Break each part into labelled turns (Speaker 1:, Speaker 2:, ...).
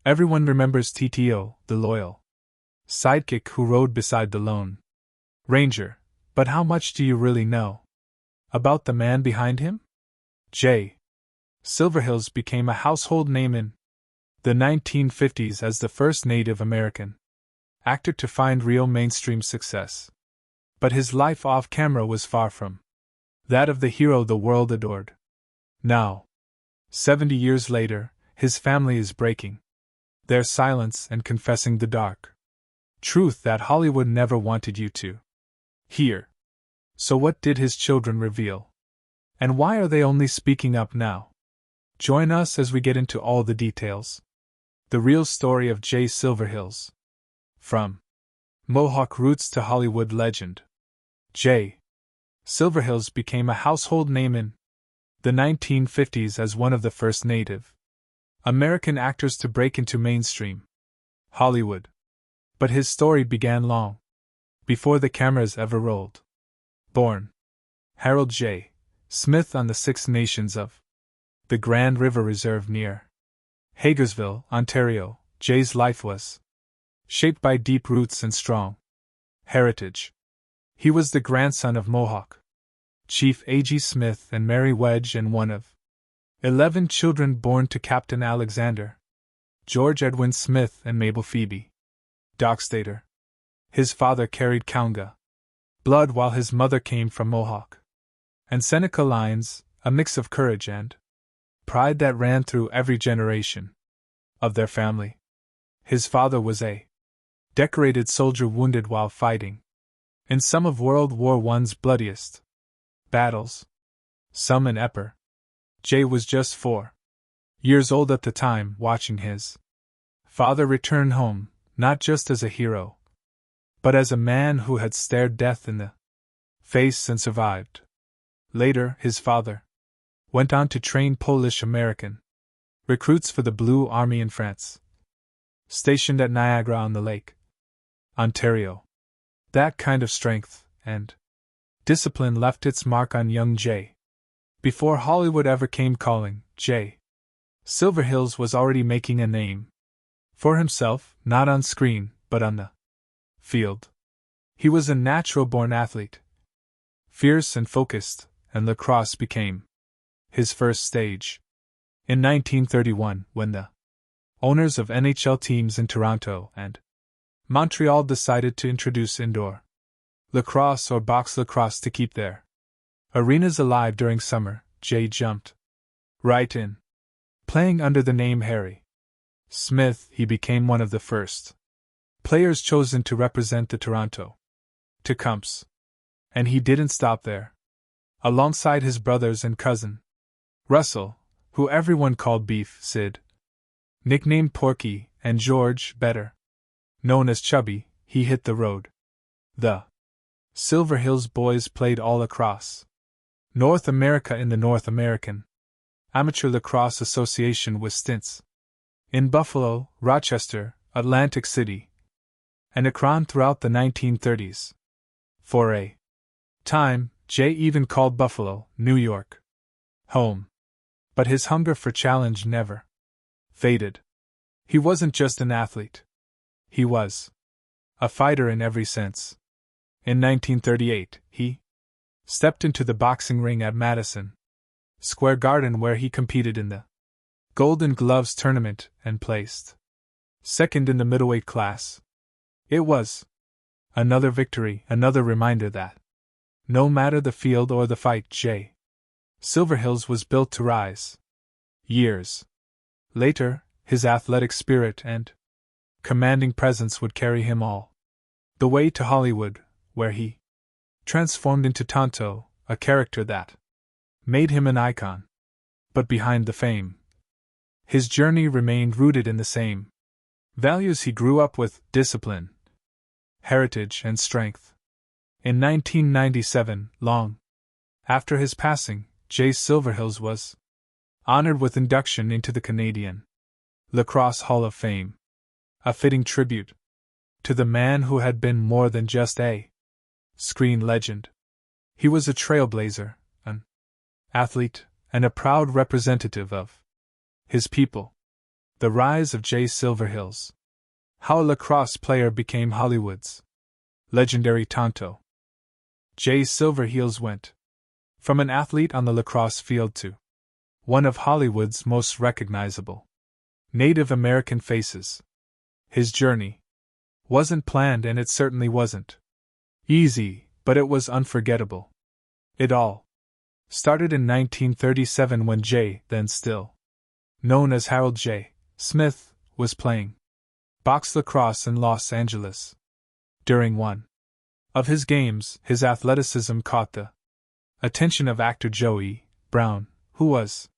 Speaker 1: Everyone remembers TTO, the loyal sidekick who rode beside the lone ranger, but how much do you really know about the man behind him? Jay Silverheels became a household name in the 1950s as the first Native American actor to find real mainstream success. But his life off camera was far from that of the hero the world adored. Now, 70 years later, his family is breaking their silence and confessing the dark truth that Hollywood never wanted you to hear. So what did his children reveal? And why are they only speaking up now? Join us as we get into all the details. The real story of Jay Silverheels. From Mohawk roots to Hollywood legend. Jay Silverheels became a household name in the 1950s as one of the first Native American actors to break into mainstream Hollywood. But his story began long before the cameras ever rolled. Born Harold J. Smith on the Six Nations of the Grand River Reserve near Hagersville, Ontario, Jay's life was shaped by deep roots and strong heritage. He was the grandson of Mohawk Chief A.G. Smith and Mary Wedge and one of 11 children born to Captain Alexander George Edwin Smith and Mabel Phoebe Dockstader. His father carried Kaunga blood while his mother came from Mohawk and Seneca lines, a mix of courage and pride that ran through every generation of their family. His father was a decorated soldier wounded while fighting in some of World War I's bloodiest battles, some in Ypres. Jay was just 4 years old at the time, watching his father return home, not just as a hero, but as a man who had stared death in the face and survived. Later, his father went on to train Polish-American recruits for the Blue Army in France, stationed at Niagara-on-the-Lake, Ontario. That kind of strength and discipline left its mark on young Jay. Before Hollywood ever came calling, Jay Silverheels was already making a name for himself, not on screen, but on the field. He was a natural-born athlete, fierce and focused, and lacrosse became his first stage. In 1931, when the owners of NHL teams in Toronto and Montreal decided to introduce indoor lacrosse or box lacrosse to keep their arenas alive during summer, Jay jumped right in. Playing under the name Harry Smith, he became one of the first players chosen to represent the Toronto Tecumseh. And he didn't stop there. Alongside his brothers and cousin Russell, who everyone called Beef Sid, nicknamed Porky, and George, better known as Chubby, he hit the road. The Silverheels boys played all across North America in the North American Amateur Lacrosse Association with stints in Buffalo, Rochester, Atlantic City, and Akron throughout the 1930s. For a time, Jay even called Buffalo, New York, home. But his hunger for challenge never faded. He wasn't just an athlete. He was a fighter in every sense. In 1938, he stepped into the boxing ring at Madison Square Garden, where he competed in the Golden Gloves tournament and placed second in the middleweight class. It was another victory, another reminder that no matter the field or the fight, Jay Silverheels was built to rise. Years later, his athletic spirit and commanding presence would carry him all the way to Hollywood, where he transformed into Tonto, a character that made him an icon. But behind the fame, his journey remained rooted in the same values he grew up with: discipline, heritage, and strength. In 1997, long after his passing, Jay Silverheels was honored with induction into the Canadian Lacrosse Hall of Fame, a fitting tribute to the man who had been more than just a screen legend. He was a trailblazer, an athlete, and a proud representative of his people. The rise of Jay Silverheels. How a lacrosse player became Hollywood's legendary Tonto. Jay Silverheels went from an athlete on the lacrosse field to one of Hollywood's most recognizable Native American faces. His journey wasn't planned, and it certainly wasn't easy, but it was unforgettable. It all started in 1937 when Jay, then still known as Harold J. Smith, was playing box lacrosse in Los Angeles. During one of his games, his athleticism caught the attention of actor Joey Brown, who was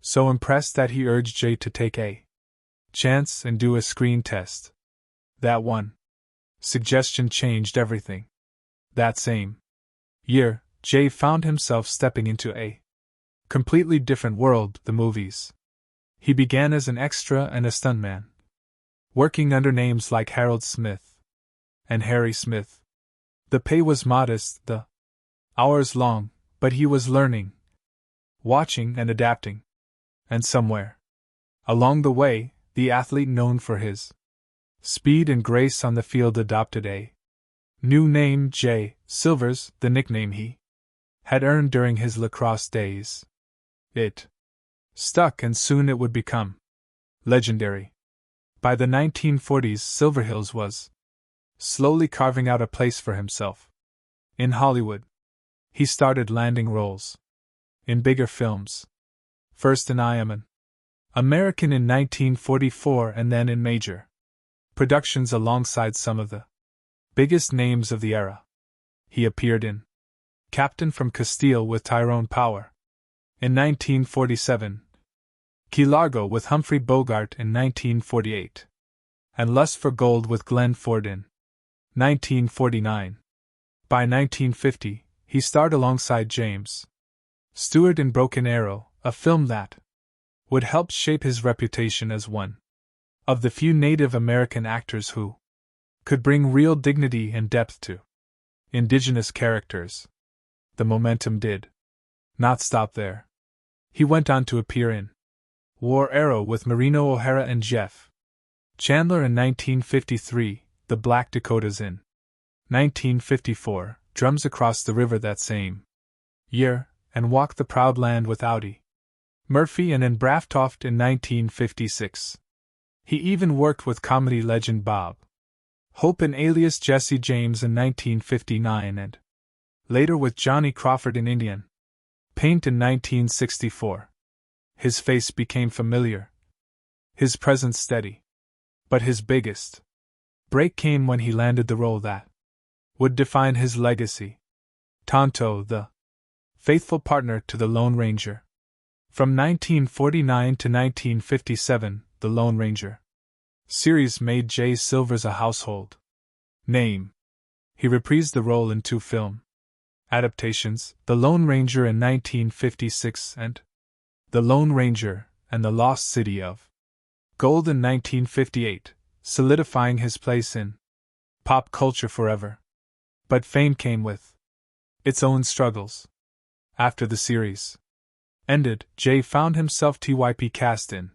Speaker 1: so impressed that he urged Jay to take a chance and do a screen test. That one suggestion changed everything. That same year, Jay found himself stepping into a completely different world, the movies. He began as an extra and a stuntman, working under names like Harold Smith and Harry Smith. The pay was modest, the hours long, but he was learning, watching, and adapting. And somewhere along the way, the athlete known for his speed and grace on the field adopted a new name, Jay Silvers, the nickname he had earned during his lacrosse days. It stuck, and soon it would become legendary. By the 1940s, Silverheels was slowly carving out a place for himself in Hollywood. He started landing roles in bigger films, first in I Am an American in 1944 and then in major productions alongside some of the biggest names of the era. He appeared in Captain from Castile with Tyrone Power in 1947, Key Largo with Humphrey Bogart in 1948, and Lust for Gold with Glenn Ford in 1949. By 1950, he starred alongside James Stewart in Broken Arrow, a film that would help shape his reputation as one of the few Native American actors who could bring real dignity and depth to indigenous characters. The momentum did not stop there. He went on to appear in War Arrow with Marino O'Hara and Jeff Chandler in 1953, The Black Dakotas in 1954, Drums Across the River that same year, and Walk the Proud Land with Audie Murphy and in Braftoft in 1956. He even worked with comedy legend Bob Hope in Alias Jesse James in 1959 and later with Johnny Crawford in Indian Paint in 1964. His face became familiar, his presence steady. But his biggest break came when he landed the role that would define his legacy: Tonto, the faithful partner to the Lone Ranger. From 1949 to 1957, the Lone Ranger series made Jay Silvers a household name. He reprised the role in two film adaptations, The Lone Ranger in 1956 and The Lone Ranger and the Lost City of Gold in 1958, solidifying his place in pop culture forever. But fame came with its own struggles. After the series ended, Jay found himself TYP cast in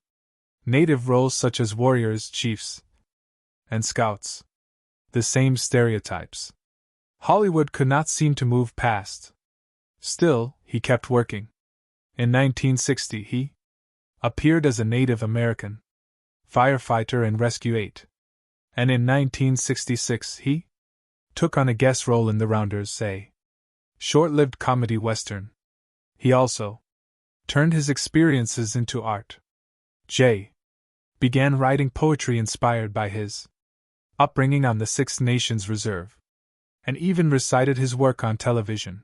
Speaker 1: native roles such as warriors, chiefs, and scouts. The same stereotypes Hollywood could not seem to move past. Still, he kept working. In 1960, he appeared as a Native American firefighter in Rescue 8. And in 1966, he took on a guest role in The Rounders, a short-lived comedy western. He also turned his experiences into art. Jay began writing poetry inspired by his upbringing on the Six Nations Reserve, and even recited his work on television.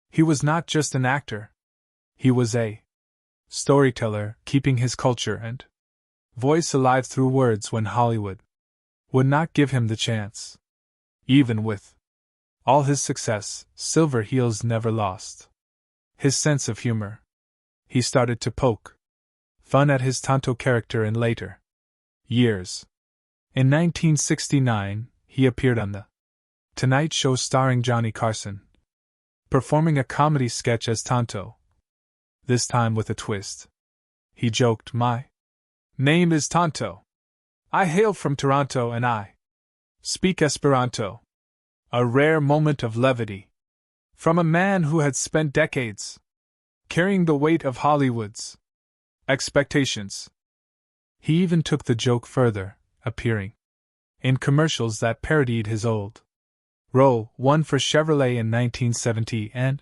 Speaker 1: He was not just an actor. He was a storyteller, keeping his culture and voice alive through words when Hollywood would not give him the chance. Even with all his success, Silverheels never lost his sense of humor. He started to poke fun at his Tonto character in later years. In 1969, he appeared on The Tonight Show starring Johnny Carson, performing a comedy sketch as Tonto, this time with a twist. He joked, "My Name is Tonto. I hail from Toronto and I speak Esperanto. A rare moment of levity. From a man who had spent decades carrying the weight of Hollywood's expectations. He even took the joke further, appearing in commercials that parodied his old role, one for Chevrolet in 1970 and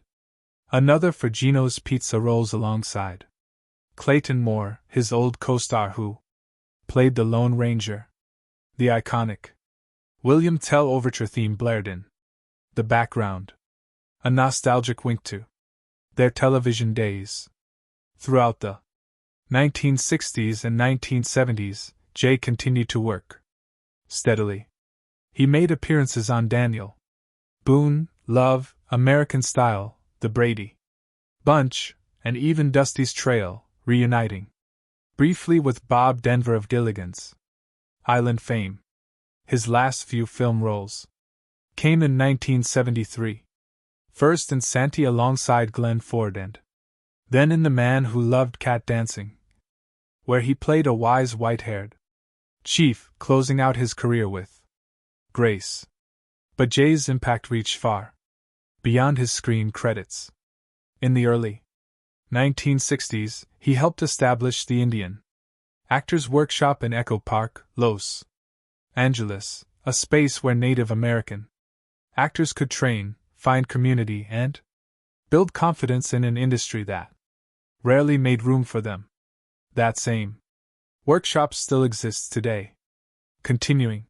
Speaker 1: another for Gino's Pizza Rolls alongside Clayton Moore, his old co-star who played the Lone Ranger. The iconic William Tell Overture theme blared in the background, a nostalgic wink to their television days. Throughout the 1960s and 1970s, Jay continued to work steadily. He made appearances on Daniel Boone, Love, American Style, The Brady Bunch, and even Dusty's Trail, reuniting briefly with Bob Denver of Gilligan's Island fame. His last few film roles came in 1973. First in Santee alongside Glenn Ford and then in The Man Who Loved Cat Dancing, where he played a wise white-haired chief, closing out his career with grace. But Jay's impact reached far beyond his screen credits. In the early 1960s, he helped establish the Indian Actors Workshop in Echo Park, Los Angeles, a space where Native American actors could train, find community, and build confidence in an industry that rarely made room for them. That same workshop still exists today, continuing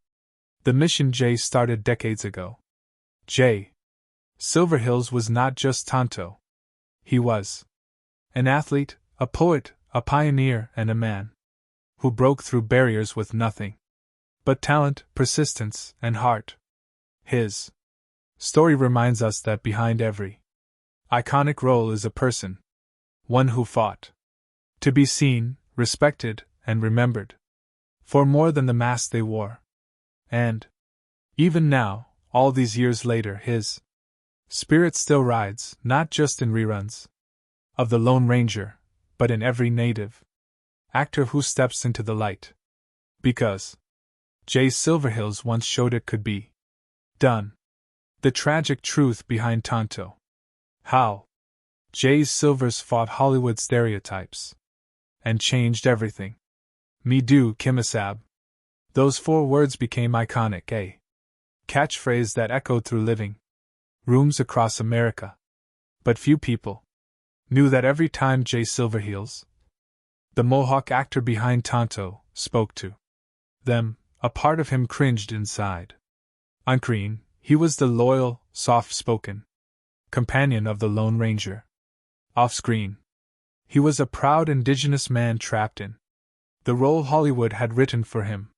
Speaker 1: the mission Jay started decades ago. Jay Silverheels was not just Tonto. He was an athlete, a poet, a pioneer, and a man who broke through barriers with nothing but talent, persistence, and heart. His story reminds us that behind every iconic role is a person, one who fought to be seen, respected, and remembered for more than the mask they wore. And even now, all these years later, his spirit still rides, not just in reruns of The Lone Ranger, but in every native actor who steps into the light. Because Jay Silverheels once showed it could be done. The tragic truth behind Tonto. How Jay Silvers fought Hollywood stereotypes and changed everything. Me do, Kimisab. Those 4 words became iconic, a catchphrase that echoed through living rooms across America. But few people knew that every time Jay Silverheels, the Mohawk actor behind Tonto, spoke to them, a part of him cringed inside. On screen, he was the loyal, soft-spoken companion of the Lone Ranger. Off-screen, he was a proud indigenous man trapped in the role Hollywood had written for him.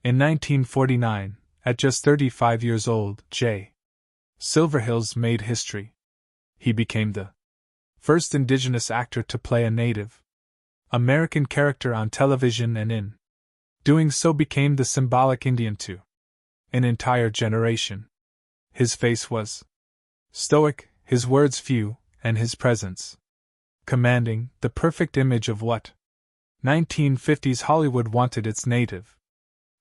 Speaker 1: In 1949, at just 35 years old, Jay Silverheels made history. He became the first indigenous actor to play a Native American character on television, and in doing so became the symbolic Indian to an entire generation. His face was stoic, his words few, and his presence commanding, the perfect image of what 1950s Hollywood wanted its native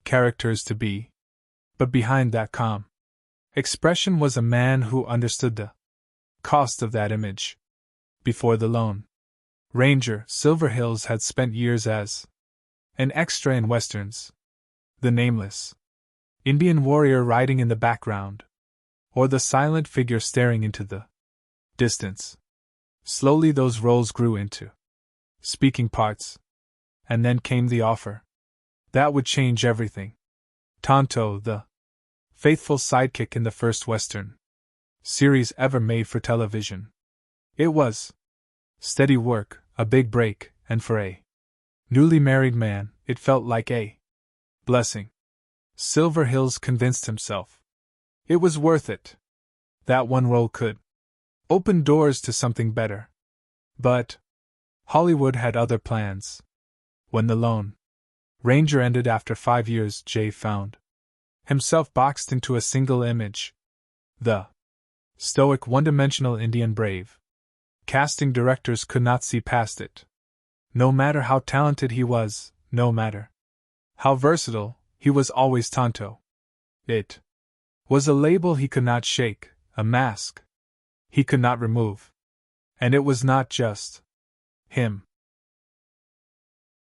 Speaker 1: characters to be. But behind that calm expression was a man who understood the cost of that image. Before the Lone Ranger, Silverheels had spent years as an extra in westerns. The nameless Indian warrior riding in the background, or the silent figure staring into the distance. Slowly those roles grew into speaking parts. And then came the offer that would change everything. Tonto, the faithful sidekick in the first Western series ever made for television. It was steady work, a big break, and for a newly married man, it felt like a blessing. Silverheels convinced himself it was worth it. That one role could open doors to something better. But Hollywood had other plans. When The Lone Ranger ended after 5 years, Jay found himself boxed into a single image. The stoic, one-dimensional Indian brave. Casting directors could not see past it. No matter how talented he was, no matter how versatile, he was always Tonto. It was a label he could not shake, a mask he could not remove. And it was not just him.